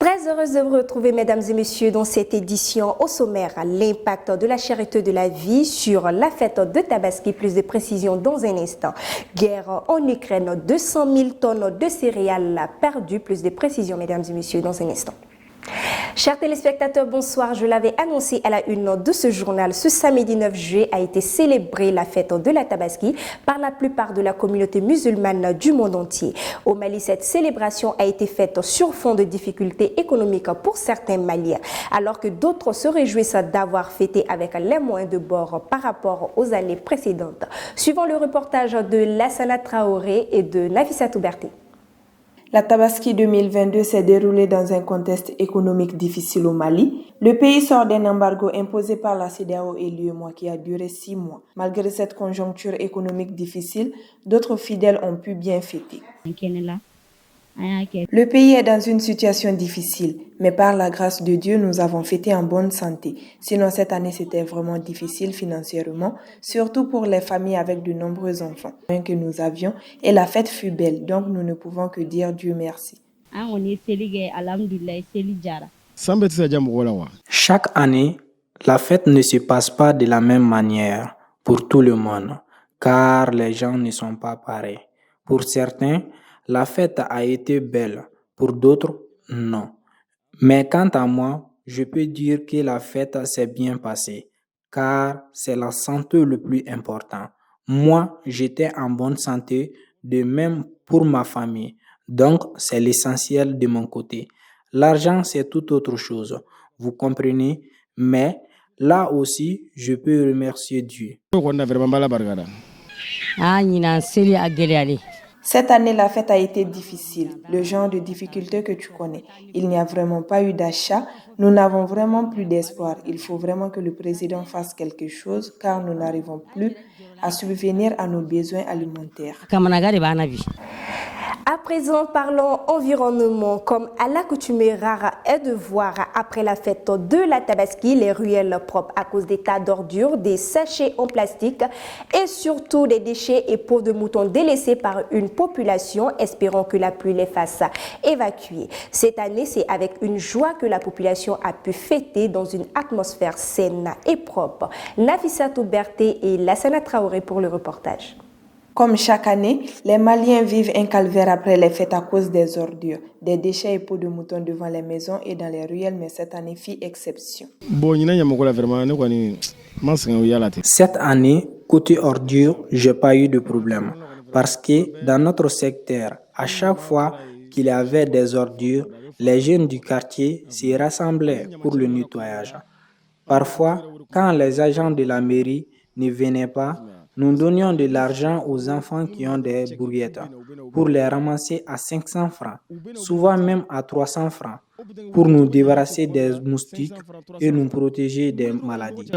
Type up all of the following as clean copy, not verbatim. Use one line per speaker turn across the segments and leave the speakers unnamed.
Très heureuse de vous retrouver, mesdames et messieurs, dans cette édition. Au sommaire, l'impact de la cherté de la vie sur la fête de Tabaski. Plus de précisions dans un instant. Guerre en Ukraine, 200 000 tonnes de céréales perdues. Plus de précisions, mesdames et messieurs, dans un instant. Chers téléspectateurs, bonsoir. Je l'avais annoncé à la une de ce journal. Ce samedi 9 juillet a été célébrée la fête de la Tabaski par la plupart de la communauté musulmane du monde entier. Au Mali, cette célébration a été faite sur fond de difficultés économiques pour certains Maliens, alors que d'autres se réjouissent d'avoir fêté avec les moyens de bord par rapport aux années précédentes. Suivant le reportage de Lassana Traoré et de Nafissatou Berté.
La Tabaski 2022 s'est déroulée dans un contexte économique difficile au Mali. Le pays sort d'un embargo imposé par la CEDEAO et l'UEMOA qui a duré 6 mois. Malgré cette conjoncture économique difficile, d'autres fidèles ont pu bien fêter. Le pays est dans une situation difficile, mais par la grâce de Dieu, nous avons fêté en bonne santé. Sinon, cette année, c'était vraiment difficile financièrement, surtout pour les familles avec de nombreux enfants que nous avions, et la fête fut belle, donc nous ne pouvons que dire Dieu merci.
Chaque année, la fête ne se passe pas de la même manière pour tout le monde, car les gens ne sont pas pareils. Pour certains, la fête a été belle, pour d'autres, non. Mais quant à moi, je peux dire que la fête s'est bien passée, car c'est la santé le plus important. Moi, j'étais en bonne santé, de même pour ma famille, donc c'est l'essentiel de mon côté. L'argent, c'est tout autre chose, vous comprenez, mais là aussi, je peux remercier Dieu.
Cette année, la fête a été difficile, le genre de difficulté que tu connais. Il n'y a vraiment pas eu d'achat, nous n'avons vraiment plus d'espoir. Il faut vraiment que le président fasse quelque chose car nous n'arrivons plus à subvenir à nos besoins alimentaires.
À présent, parlons environnement. Comme à l'accoutumée rare est de voir après la fête de la Tabaski, les ruelles propres à cause des tas d'ordures, des sachets en plastique et surtout des déchets et peaux de moutons délaissés par une population, espérant que la pluie les fasse évacuer. Cette année, c'est avec une joie que la population a pu fêter dans une atmosphère saine et propre. Nafissatou Berté et Lassana Traoré pour le reportage.
Comme chaque année, les Maliens vivent un calvaire après les fêtes à cause des ordures, des déchets et peaux de moutons devant les maisons et dans les ruelles, mais cette année fit exception.
Cette année, côté ordures, j'ai pas eu de problème parce que dans notre secteur, à chaque fois qu'il y avait des ordures, les jeunes du quartier s'y rassemblaient pour le nettoyage. Parfois, quand les agents de la mairie ne venaient pas, nous donnions de l'argent aux enfants qui ont des brouillettes pour les ramasser à 500 francs, souvent même à 300 francs, pour nous débarrasser des moustiques et nous protéger des maladies.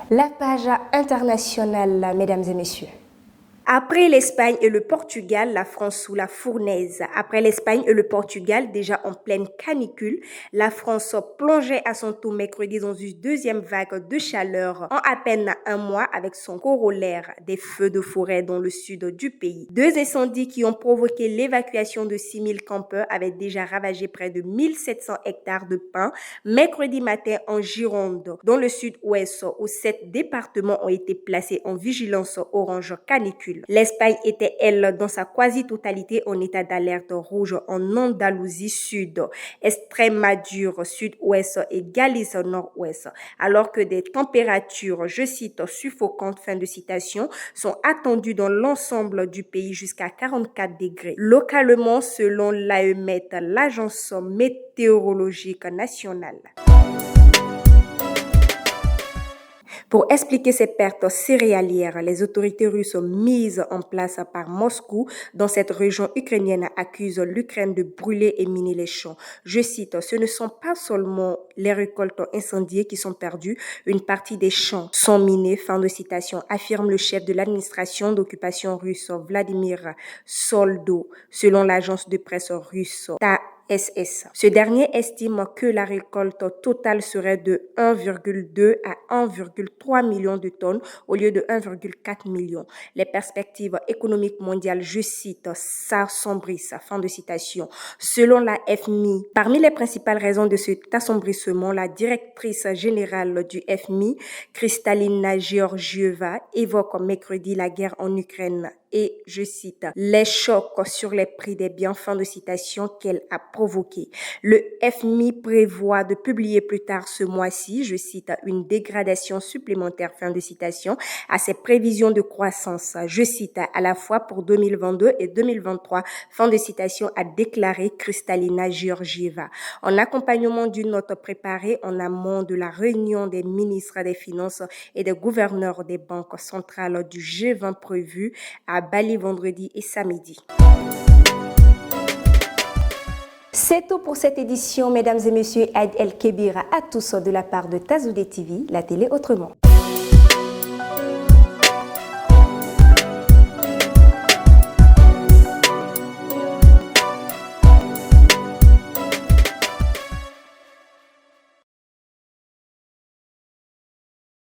La page internationale, mesdames et messieurs. Après l'Espagne et le Portugal, la France sous la fournaise. Après l'Espagne et le Portugal, déjà en pleine canicule, la France plongeait à son tour mercredi dans une deuxième vague de chaleur en à peine un mois avec son corollaire des feux de forêt dans le sud du pays. 2 incendies qui ont provoqué l'évacuation de 6 000 campeurs avaient déjà ravagé près de 1700 hectares de pins mercredi matin en Gironde. Dans le sud-ouest, où 7 départements ont été placés en vigilance orange canicule. L'Espagne était, elle, dans sa quasi-totalité en état d'alerte rouge en Andalousie sud, Extrémadure sud-ouest et Galice nord-ouest, alors que des températures, je cite, suffocantes, fin de citation, sont attendues dans l'ensemble du pays jusqu'à 44 degrés. Localement, selon l'AEMET, l'Agence météorologique nationale. Pour expliquer ces pertes céréalières, les autorités russes mises en place par Moscou dans cette région ukrainienne accusent l'Ukraine de brûler et miner les champs. Je cite, « Ce ne sont pas seulement les récoltes incendiées qui sont perdues, une partie des champs sont minés », fin de citation, affirme le chef de l'administration d'occupation russe Vladimir Soldo, selon l'agence de presse russe TASS. SS. Ce dernier estime que la récolte totale serait de 1,2 à 1,3 million de tonnes au lieu de 1,4 million. Les perspectives économiques mondiales, je cite, s'assombrissent. Fin de citation. Selon la FMI, parmi les principales raisons de cet assombrissement, la directrice générale du FMI, Kristalina Georgieva, évoque mercredi la guerre en Ukraine et, je cite, les chocs sur les prix des biens, fin de citation, qu'elle a provoqué. Le FMI prévoit de publier plus tard ce mois-ci, je cite, une dégradation supplémentaire, fin de citation, à ses prévisions de croissance, je cite, à la fois pour 2022 et 2023, fin de citation, a déclaré Kristalina Georgieva. En accompagnement d'une note préparée en amont de la réunion des ministres des Finances et des gouverneurs des banques centrales du G20 prévue à Bali vendredi et samedi. C'est tout pour cette édition, mesdames et messieurs. Aïd El Kébir à tous de la part de Tazoudé TV, la télé autrement.